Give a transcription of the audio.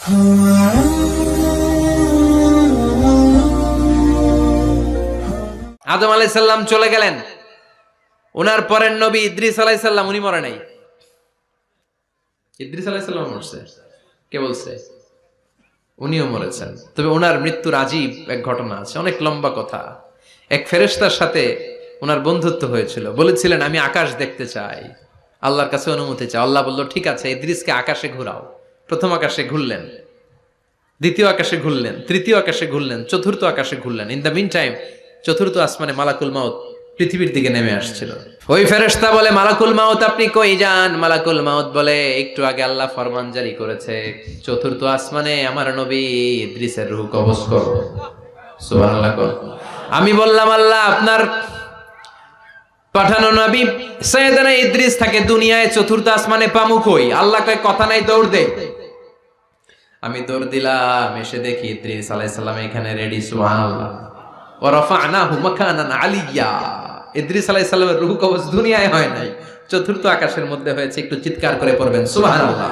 আদম আলাইহিস সালাম চলে গেলেন, ওনার পরের নবী ইদ্রিস আলাইহিস সালাম, উনি মরে নাই। ইদ্রিস আলাইহিস সালাম মরছে, কে বলছে? উনিও মরেছেন। তবে ওনার মৃত্যুর আজীব এক ঘটনা আছে, অনেক লম্বা কথা। এক ফেরেশতার সাথে ওনার বন্ধুত্ব হয়েছিল, বলেছিলেন আমি আকাশ দেখতে চাই, আল্লাহর কাছে অনুমতি চাই। আল্লাহ বলল ঠিক আছে, ইদ্রিসকে আকাশে ঘোরাও। প্রথম আকাশে ঘুরলেন, দ্বিতীয় আকাশে ঘুরলেন, তৃতীয় আকাশে ঘুরলেন, চতুর্থ আকাশে ঘুরলেন। ইন দ্য মিন টাইম চতুর্থ আসমানে মালাকুল মাউত পৃথিবীর দিকে নেমে আসছিল। ওই ফেরেশতা বলে মালাকুল মাউত আপনি কই যান? মালাকুল মাউত বলে একটু আগে আল্লাহ ফরমান জারি করেছে, চতুর্থ আসমানে আমার নবী ইদ্রিসের রূহ কবজ করো। সুবহানাল্লাহ। আমি বললাম আল্লাহ আপনার পাঠানো নবী সাইয়েদনা ইদ্রিস থাকে দুনিয়ায়, চতুর্থ আসমানে পামু কই? আল্লাহ কয় কথা নাই, দৌড় দে। আমি দৌড় দিলাম, এসে দেখি ইদ্রিস আলাইহিস সালাম এখানে রেডি। সুবহানাল্লাহ। ওয়া রাফা'নাহু মাকানান আলিয়্যা। ইদ্রিস আলাইহিস সালামের রূহ কবজ দুনিয়ায় হয় নাই, চতুর্থ আকাশের মধ্যে হয়েছে। একটু চিৎকার করে পড়বেন সুবহানাল্লাহ।